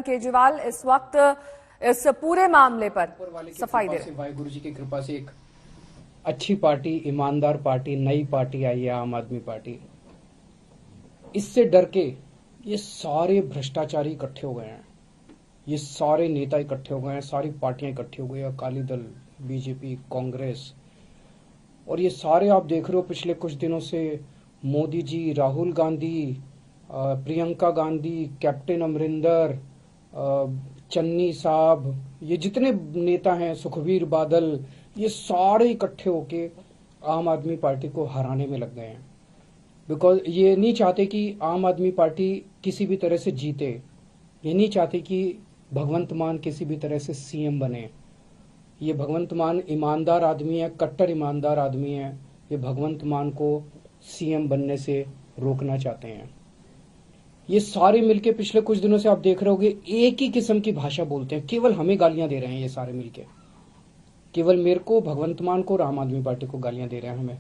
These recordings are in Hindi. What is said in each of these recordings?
केजरीवाल इस वक्त इस पूरे मामले पर सफाई दे रहे हैं। वाहिगुरु जी की कृपा से एक अच्छी पार्टी, ईमानदार पार्टी, नई पार्टी आई है, आम आदमी पार्टी। इससे डर के ये सारे भ्रष्टाचारी इकट्ठे हो गए हैं, ये सारे नेता इकट्ठे हो गए हैं, सारी पार्टियां इकट्ठी हो गई, अकाली दल, बीजेपी, कांग्रेस, और ये सारे आप देख रहे हो पिछले कुछ दिनों से मोदी जी, राहुल गांधी, प्रियंका गांधी, कैप्टन अमरिंदर, चन्नी साहब, ये जितने नेता हैं, सुखबीर बादल, ये सारे इकट्ठे होके आम आदमी पार्टी को हराने में लग गए हैं। बिकॉज ये नहीं चाहते कि आम आदमी पार्टी किसी भी तरह से जीते, ये नहीं चाहते कि भगवंत मान किसी भी तरह से सीएम बने। ये भगवंत मान ईमानदार आदमी है, कट्टर ईमानदार आदमी है, ये भगवंत मान को सीएम बनने से रोकना चाहते हैं। ये सारे मिलके पिछले कुछ दिनों से आप देख रहे होगे एक ही किस्म की भाषा बोलते हैं, केवल हमें गालियां दे रहे हैं। ये सारे मिलके केवल मेरे को, भगवंत मान को और आम आदमी पार्टी को गालियां दे रहे हैं हमें।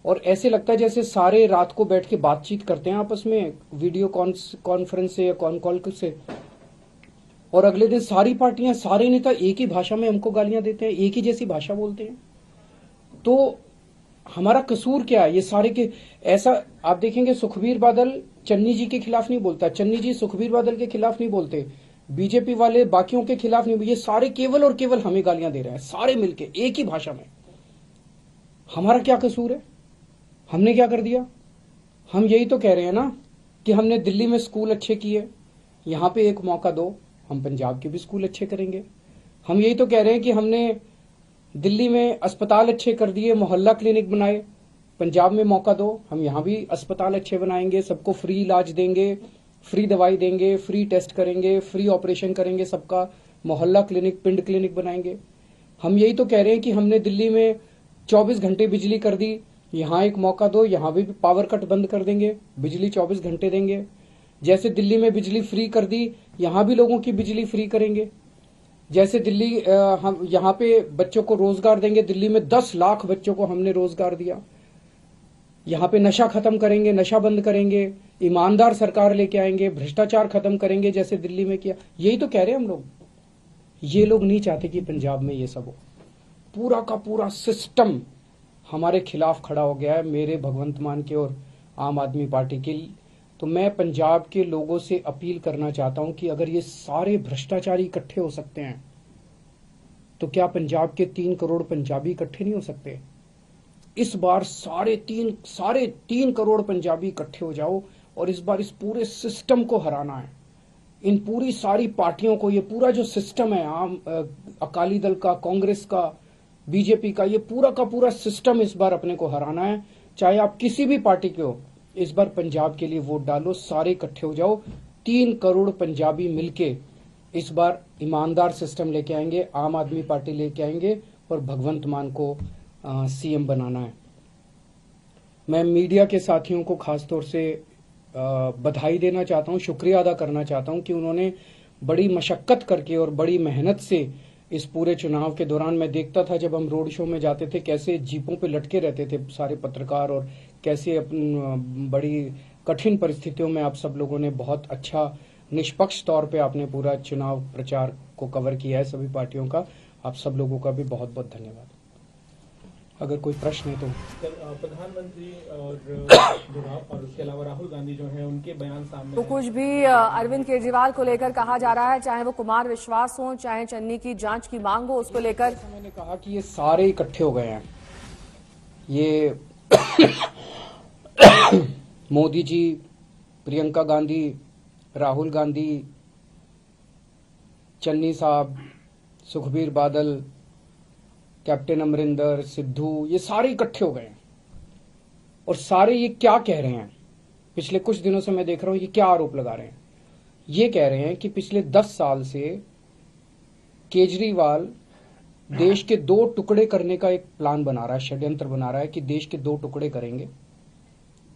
और ऐसे लगता है जैसे सारे रात को बैठ के बातचीत करते हैं आपस में, वीडियो कॉन्फ्रेंस से या कॉल से, और अगले दिन सारी पार्टियां, सारे नेता एक ही भाषा में हमको गालियां देते हैं, एक ही जैसी भाषा बोलते हैं। तो हमारा कसूर क्या है? ये सारे के ऐसा आप देखेंगे, सुखबीर बादल चन्नी जी के खिलाफ नहीं बोलता, चन्नी जी सुखबीर बादल के खिलाफ नहीं बोलते, बीजेपी वाले बाकियों के खिलाफ नहीं, ये सारे केवल और केवल हमें गालियां दे रहे हैं, सारे मिलके एक ही भाषा में। हमारा क्या कसूर है? हमने क्या कर दिया? हम यही तो कह रहे हैं ना कि हमने दिल्ली में स्कूल अच्छे किए, यहां पे एक मौका दो, हम पंजाब के भी स्कूल अच्छे करेंगे। हम यही तो कह रहे हैं कि हमने दिल्ली में अस्पताल अच्छे कर दिए, मोहल्ला क्लिनिक बनाए, पंजाब में मौका दो, हम यहां भी अस्पताल अच्छे बनाएंगे, सबको फ्री इलाज देंगे, फ्री दवाई देंगे, फ्री टेस्ट करेंगे, फ्री ऑपरेशन करेंगे, सबका मोहल्ला क्लिनिक, पिंड क्लिनिक बनाएंगे। हम यही तो कह रहे हैं कि हमने दिल्ली में 24 घंटे बिजली कर दी, यहां एक मौका दो, यहां भी पावर कट बंद कर देंगे, बिजली 24 घंटे देंगे। जैसे दिल्ली में बिजली फ्री कर दी, यहां भी लोगों की बिजली फ्री करेंगे। जैसे दिल्ली हम यहां पे बच्चों को रोजगार देंगे, दिल्ली में 10 लाख बच्चों को हमने रोजगार दिया। यहां पे नशा खत्म करेंगे, नशा बंद करेंगे, ईमानदार सरकार लेके आएंगे, भ्रष्टाचार खत्म करेंगे जैसे दिल्ली में किया। यही तो कह रहे हैं हम लोग। ये लोग नहीं चाहते कि पंजाब में ये सब हो। पूरा का पूरा सिस्टम हमारे खिलाफ खड़ा हो गया है, मेरे भगवंत मान के और आम आदमी पार्टी के। तो मैं पंजाब के लोगों से अपील करना चाहता हूं कि अगर ये सारे भ्रष्टाचारी इकट्ठे हो सकते हैं तो क्या पंजाब के 3 करोड़ पंजाबी इकट्ठे नहीं हो सकते? इस बार सारे तीन करोड़ पंजाबी इकट्ठे हो जाओ और इस बार इस पूरे सिस्टम को हराना है। इन पूरी सारी पार्टियों को, ये पूरा जो सिस्टम है, अकाली दल का, कांग्रेस का, बीजेपी का, ये पूरा का पूरा सिस्टम इस बार अपने को हराना है। चाहे आप किसी भी पार्टी के हो, इस बार पंजाब के लिए वोट डालो, सारे इकट्ठे हो जाओ। 3 करोड़ पंजाबी मिलके इस बार ईमानदार सिस्टम लेके आएंगे, आम आदमी पार्टी लेके आएंगे और भगवंत मान को सीएम बनाना है। मैं मीडिया के साथियों को खासतौर से बधाई देना चाहता हूं, शुक्रिया अदा करना चाहता हूं कि उन्होंने बड़ी मशक्कत करके और बड़ी मेहनत से इस पूरे चुनाव के दौरान, मैं देखता था जब हम रोड शो में जाते थे कैसे जीपों पे लटके रहते थे सारे पत्रकार, और कैसे बड़ी कठिन परिस्थितियों में आप सब लोगों ने बहुत अच्छा निष्पक्ष तौर पे आपने पूरा चुनाव प्रचार को कवर किया है सभी पार्टियों का। आप सब लोगों का भी बहुत बहुत धन्यवाद। अगर कोई प्रश्न है तो। प्रधानमंत्री और उसके अलावा राहुल गांधी जो हैं उनके बयान सामने, तो कुछ भी अरविंद केजरीवाल को लेकर कहा जा रहा है, चाहे वो कुमार विश्वास हो, चाहे चन्नी की जांच की मांग हो, उसको लेकर मैंने कहा कि ये सारे इकट्ठे हो गए हैं। ये मोदी जी, प्रियंका गांधी, राहुल गांधी, चन्नी साहब, सुखबीर बादल, कैप्टन अमरिंदर, सिद्धू, ये सारे इकट्ठे हो गए हैं। और सारे ये क्या कह रहे हैं? पिछले कुछ दिनों से मैं देख रहा हूं ये क्या आरोप लगा रहे हैं। ये कह रहे हैं कि पिछले 10 साल से केजरीवाल देश के 2 टुकड़े करने का एक प्लान बना रहा है, षड्यंत्र बना रहा है कि देश के 2 टुकड़े करेंगे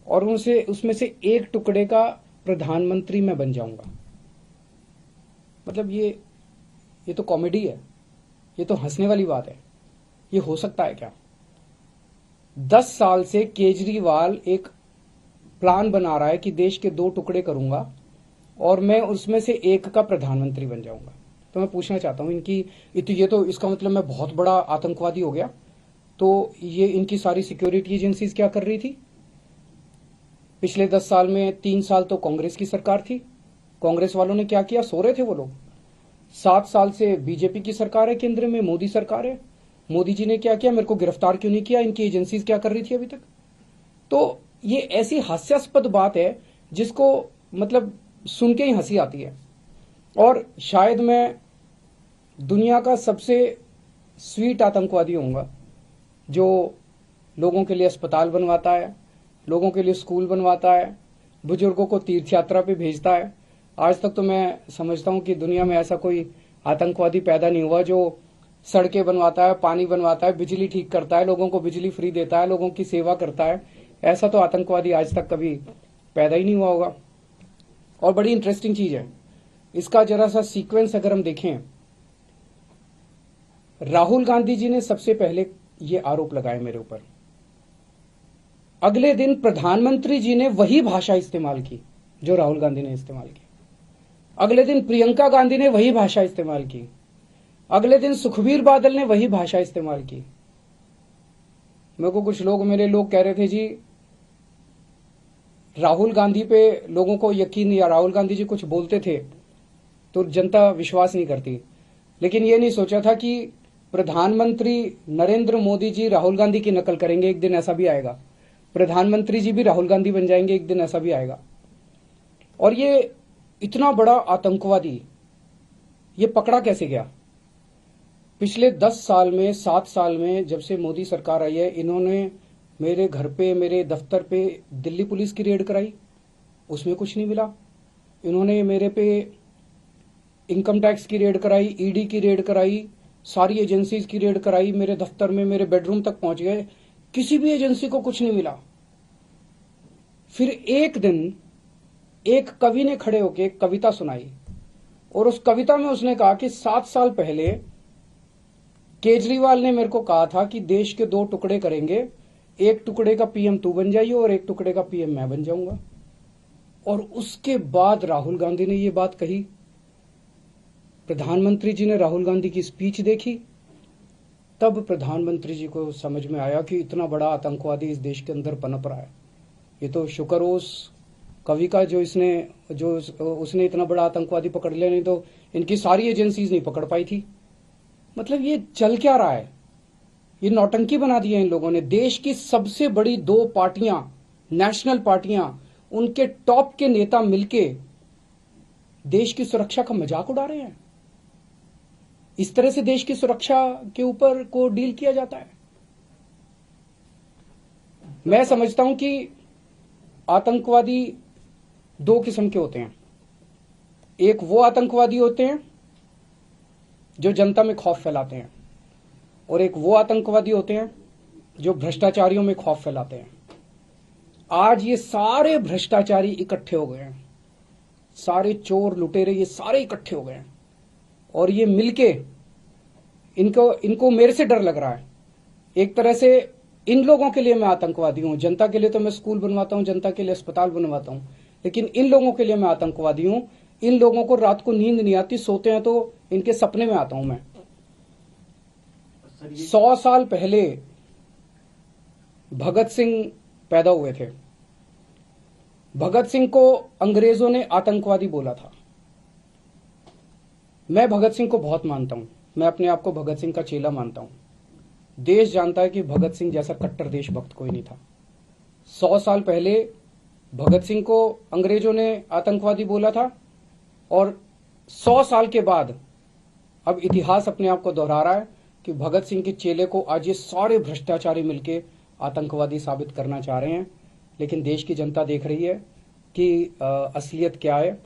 और उसमें से एक टुकड़े का प्रधानमंत्री मैं बन जाऊंगा। मतलब ये तो कॉमेडी है, ये तो हंसने वाली बात है। ये हो सकता है क्या? 10 साल से केजरीवाल एक प्लान बना रहा है कि देश के 2 टुकड़े करूंगा और मैं उसमें से एक का प्रधानमंत्री बन जाऊंगा। तो मैं पूछना चाहता हूं ये तो इसका मतलब मैं बहुत बड़ा आतंकवादी हो गया। तो ये इनकी सारी सिक्योरिटी एजेंसीज क्या कर रही थी? पिछले 10 साल में 3 साल तो कांग्रेस की सरकार थी। कांग्रेस वालों ने क्या किया? सो रहे थे वो लोग। 7 साल से बीजेपी की सरकार है, केंद्र में मोदी सरकार है। मोदी जी ने क्या किया? मेरे को गिरफ्तार क्यों नहीं किया? इनकी एजेंसीज क्या कर रही थी अभी तक? तो ये ऐसी हास्यास्पद बात है जिसको मतलब सुन के ही हंसी आती है। और शायद मैं दुनिया का सबसे स्वीट आतंकवादी होऊंगा जो लोगों के लिए अस्पताल बनवाता है, लोगों के लिए स्कूल बनवाता है, बुजुर्गों को तीर्थ यात्रा पे भेजता है। आज तक तो मैं समझता हूं कि दुनिया में ऐसा कोई आतंकवादी पैदा नहीं हुआ जो सड़कें बनवाता है, पानी बनवाता है, बिजली ठीक करता है, लोगों को बिजली फ्री देता है, लोगों की सेवा करता है। ऐसा तो आतंकवादी आज तक कभी पैदा ही नहीं हुआ होगा। और बड़ी इंटरेस्टिंग चीज है, इसका जरा सा सीक्वेंस अगर हम देखें, राहुल गांधी जी ने सबसे पहले ये आरोप लगाए मेरे ऊपर। अगले दिन प्रधानमंत्री जी ने वही भाषा इस्तेमाल की जो राहुल गांधी ने इस्तेमाल की। अगले दिन प्रियंका गांधी ने वही भाषा इस्तेमाल की। अगले दिन सुखबीर बादल ने वही भाषा इस्तेमाल की। मेरे को कुछ मेरे लोग कह रहे थे जी राहुल गांधी पे लोगों को यकीन नहीं, या राहुल गांधी जी कुछ बोलते थे तो जनता विश्वास नहीं करती। लेकिन ये नहीं सोचा था कि प्रधानमंत्री नरेंद्र मोदी जी राहुल गांधी की नकल करेंगे, एक दिन ऐसा भी आएगा। प्रधानमंत्री जी भी राहुल गांधी बन जाएंगे, एक दिन ऐसा भी आएगा। और ये इतना बड़ा आतंकवादी ये पकड़ा कैसे गया? पिछले 10 साल में 7 साल में जब से मोदी सरकार आई है, इन्होंने मेरे घर पे, मेरे दफ्तर पे दिल्ली पुलिस की रेड कराई, उसमें कुछ नहीं मिला। इन्होंने मेरे पे इनकम टैक्स की रेड कराई, ईडी की रेड कराई, सारी एजेंसीज की रेड कराई, मेरे दफ्तर में मेरे बेडरूम तक पहुंच गए, किसी भी एजेंसी को कुछ नहीं मिला। फिर एक दिन एक कवि ने खड़े होकर एक कविता सुनाई और उस कविता में उसने कहा कि 7 साल पहले केजरीवाल ने मेरे को कहा था कि देश के 2 टुकड़े करेंगे, एक टुकड़े का पीएम तू बन जाइए और एक टुकड़े का पीएम मैं बन जाऊंगा। और उसके बाद राहुल गांधी ने ये बात कही। प्रधानमंत्री जी ने राहुल गांधी की स्पीच देखी, तब प्रधानमंत्री जी को समझ में आया कि इतना बड़ा आतंकवादी इस देश के अंदर पनप रहा है। ये तो शुक्र हो उस कवि का जो उसने इतना बड़ा आतंकवादी पकड़ लिया, नहीं तो इनकी सारी एजेंसीज नहीं पकड़ पाई थी। मतलब ये चल क्या रहा है? ये नौटंकी बना दी है इन लोगों ने। देश की सबसे बड़ी 2 पार्टियां, नेशनल पार्टियां, उनके टॉप के नेता मिलके देश की सुरक्षा का मजाक उड़ा रहे हैं। इस तरह से देश की सुरक्षा के ऊपर को डील किया जाता है। मैं समझता हूं कि आतंकवादी 2 किस्म के होते हैं। एक वो आतंकवादी होते हैं जो जनता में खौफ फैलाते हैं, और एक वो आतंकवादी होते हैं जो भ्रष्टाचारियों में खौफ फैलाते हैं। आज ये सारे भ्रष्टाचारी इकट्ठे हो गए हैं, सारे चोर लुटेरे ये सारे इकट्ठे हो गए हैं, और ये मिलके इनको मेरे से डर लग रहा है। एक तरह से इन लोगों के लिए मैं आतंकवादी हूं। जनता के लिए तो मैं स्कूल बनवाता हूं, जनता के लिए अस्पताल बनवाता हूं, लेकिन इन लोगों के लिए मैं आतंकवादी हूं। इन लोगों को रात को नींद नहीं आती, सोते हैं तो इनके सपने में आता हूं मैं। 100 साल पहले भगत सिंह पैदा हुए थे। भगत सिंह को अंग्रेजों ने आतंकवादी बोला था। मैं भगत सिंह को बहुत मानता हूं, मैं अपने आप को भगत सिंह का चेला मानता हूं। देश जानता है कि भगत सिंह जैसा कट्टर देशभक्त कोई नहीं था। 100 साल पहले भगत सिंह को अंग्रेजों ने आतंकवादी बोला था, और 100 साल के बाद अब इतिहास अपने आप को दोहरा रहा है कि भगत सिंह के चेले को आज ये सारे भ्रष्टाचारी मिलके आतंकवादी साबित करना चाह रहे हैं। लेकिन देश की जनता देख रही है कि असलियत क्या है।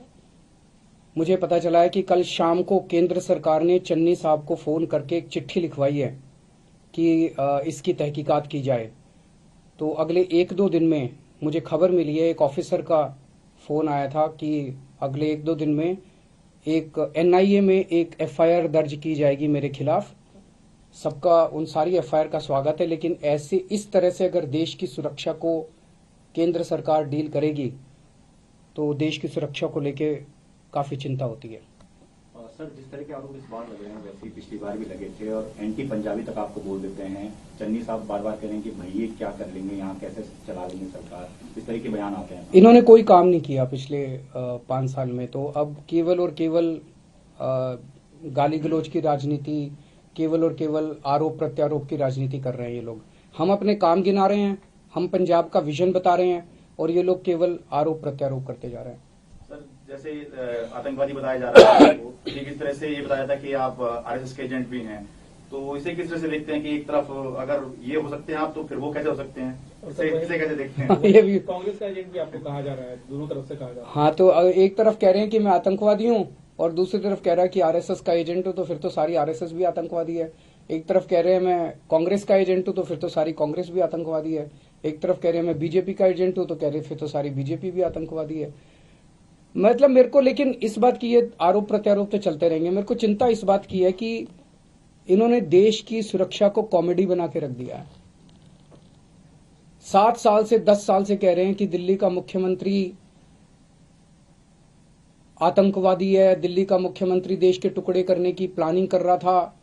मुझे पता चला है कि कल शाम को केंद्र सरकार ने चन्नी साहब को फोन करके एक चिट्ठी लिखवाई है कि इसकी तहकीकात की जाए। तो अगले 1-2 दिन में मुझे खबर मिली है, एक ऑफिसर का फोन आया था कि अगले 1-2 दिन में एक एनआईए में एक एफआईआर दर्ज की जाएगी मेरे खिलाफ। सबका उन सारी एफआईआर का स्वागत है, लेकिन ऐसे इस तरह से अगर देश की सुरक्षा को केंद्र सरकार डील करेगी तो देश की सुरक्षा को लेके काफी चिंता होती है। सर, जिस तरह के आरोप इस बार लग रहे हैं वैसे ही पिछली बार भी लगे थे और एंटी पंजाबी तक आपको बोल देते हैं। चन्नी साहब बार बार कह रहे हैं कि भाई ये क्या कर लेंगे, यहाँ कैसे चला लेंगे सरकार, इस तरह के बयान आते हैं। इन्होंने कोई काम नहीं किया पिछले 5 साल में, तो अब केवल और केवल गाली गलौज की राजनीति, केवल और केवल आरोप प्रत्यारोप की राजनीति कर रहे हैं ये लोग। हम अपने काम गिना रहे हैं, हम पंजाब का विजन बता रहे हैं और ये लोग केवल आरोप प्रत्यारोप करते जा रहे हैं। सर, जैसे आतंकवादी बताया जा रहा है आपको, ठीक इस तरह से ये बताया था कि आप आरएसएस के एजेंट भी हैं, तो इसे किस तरह से देखते हैं कि एक तरफ अगर ये हो सकते हैं आप, तो फिर वो कैसे हो सकते हैं, इसे कैसे देखते हैं? ये भी कांग्रेस का एजेंट भी आपको कहा जा रहा है, दोनों तरफ से कहा जा रहा है। हाँ, तो एक तरफ कह रहे हैं कि मैं आतंकवादी हूँ और दूसरी तरफ कह रहा है कि आरएसएस का एजेंट हूँ, तो फिर तो सारी आरएसएस भी आतंकवादी है। एक तरफ कह रहे हैं मैं कांग्रेस का एजेंट हूँ, तो फिर तो सारी कांग्रेस भी आतंकवादी है। एक तरफ कह रहे हैं मैं बीजेपी का एजेंट हूँ, तो कह रहे फिर तो सारी बीजेपी भी आतंकवादी है। मतलब मेरे को लेकिन इस बात की, ये आरोप प्रत्यारोप तो चलते रहेंगे, मेरे को चिंता इस बात की है कि इन्होंने देश की सुरक्षा को कॉमेडी बना के रख दिया है। 7 साल से 10 साल से कह रहे हैं कि दिल्ली का मुख्यमंत्री आतंकवादी है, दिल्ली का मुख्यमंत्री देश के टुकड़े करने की प्लानिंग कर रहा था,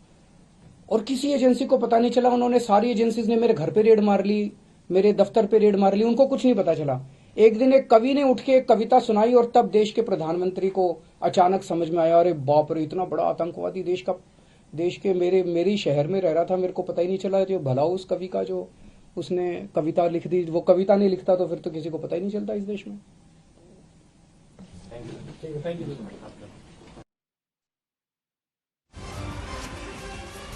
और किसी एजेंसी को पता नहीं चला। उन्होंने, सारी एजेंसीज ने मेरे घर पे रेड मार ली, मेरे दफ्तर पे रेड मार ली, उनको कुछ नहीं पता चला। एक दिन एक कवि ने उठ के एक कविता सुनाई और तब देश के प्रधानमंत्री को अचानक समझ में आया, अरे बाप रे, इतना बड़ा आतंकवादी देश के मेरे शहर में रह रहा था, मेरे को पता ही नहीं चला। जो भला उस कवि का, जो उसने कविता लिख दी, वो कविता नहीं लिखता तो फिर तो किसी को पता ही नहीं चलता इस देश में। Thank you.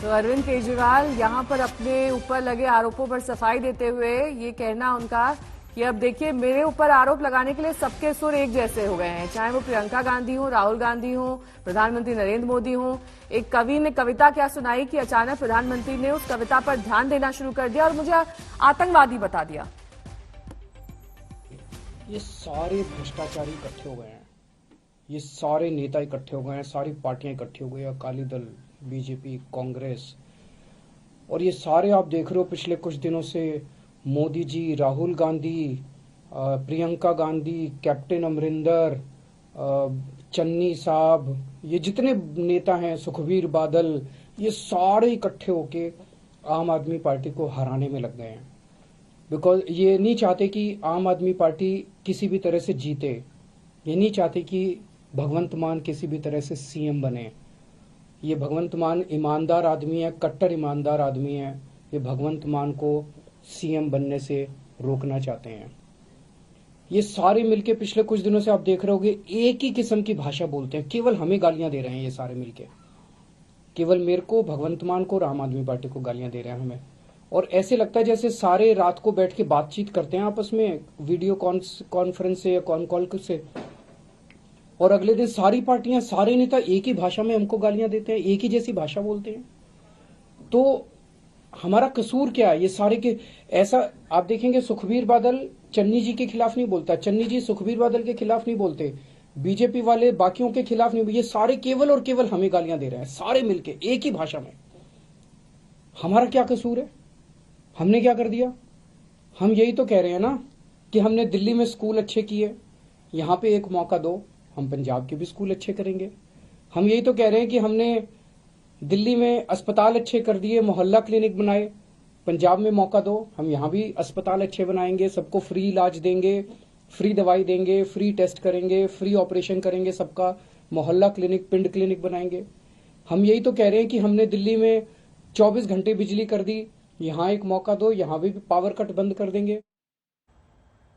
तो अरविंद केजरीवाल यहाँ पर अपने ऊपर लगे आरोपों पर सफाई देते हुए ये कहना उनका कि अब देखिए, मेरे ऊपर आरोप लगाने के लिए सबके सुर एक जैसे हो गए हैं, चाहे वो प्रियंका गांधी हो, राहुल गांधी हो, प्रधानमंत्री नरेंद्र मोदी हो। एक कवि ने कविता क्या सुनाई कि अचानक प्रधानमंत्री ने उस कविता पर ध्यान देना शुरू कर दिया और मुझे आतंकवादी बता दिया। ये सारे भ्रष्टाचारी इकट्ठे हो गए हैं, ये सारे नेता इकट्ठे हो गए हैं, सारी पार्टियां इकट्ठी हो गई, अकाली दल, बीजेपी, कांग्रेस, और ये सारे आप देख रहे हो पिछले कुछ दिनों से मोदी जी, राहुल गांधी, प्रियंका गांधी, कैप्टन अमरिंदर, चन्नी साहब, ये जितने नेता हैं, सुखबीर बादल, ये सारे इकट्ठे होके आम आदमी पार्टी को हराने में लग गए हैं। बिकॉज ये नहीं चाहते कि आम आदमी पार्टी किसी भी तरह से जीते, ये नहीं चाहते कि भगवंत मान किसी भी तरह से सीएम बने। ये भगवंत मान ईमानदार आदमी है, कट्टर ईमानदार आदमी है, ये भगवंत मान को सीएम बनने से रोकना चाहते हैं। ये सारे मिलके पिछले कुछ दिनों से आप देख रहे होगे एक ही किस्म की भाषा बोलते हैं, केवल हमें गालियां दे रहे हैं ये सारे मिलके, केवल मेरे को, भगवंत मान को और आम आदमी पार्टी को गालियां दे रहे हैं हमें। और ऐसे लगता है जैसे सारे रात को बैठ के बातचीत करते हैं आपस में, वीडियो कॉन्फ्रेंस से या कॉन कॉल से, और अगले दिन सारी पार्टियां, सारे नेता एक ही भाषा में हमको गालियां देते हैं, एक ही जैसी भाषा बोलते हैं। तो हमारा कसूर क्या है? ये सारे के ऐसा आप देखेंगे, सुखबीर बादल चन्नी जी के खिलाफ नहीं बोलता, चन्नी जी सुखबीर बादल के खिलाफ नहीं बोलते, बीजेपी वाले बाकियों के खिलाफ नहीं, ये सारे केवल और केवल हमें गालियां दे रहे हैं, सारे मिलके एक ही भाषा में। हमारा क्या कसूर है? हमने क्या कर दिया? हम यही तो कह रहे हैं ना कि हमने दिल्ली में स्कूल अच्छे किए, यहां पे एक मौका दो, हम पंजाब के भी स्कूल अच्छे करेंगे। हम यही तो कह रहे हैं कि हमने दिल्ली में अस्पताल अच्छे कर दिए, मोहल्ला क्लिनिक बनाए, पंजाब में मौका दो, हम यहाँ भी अस्पताल अच्छे बनाएंगे, सबको फ्री इलाज देंगे, फ्री दवाई देंगे, फ्री टेस्ट करेंगे, फ्री ऑपरेशन करेंगे, सबका मोहल्ला क्लिनिक, पिंड क्लिनिक बनाएंगे। हम यही तो कह रहे हैं कि हमने दिल्ली में 24 घंटे बिजली कर दी, यहाँ एक मौका दो, यहाँ भी पावर कट बंद कर देंगे।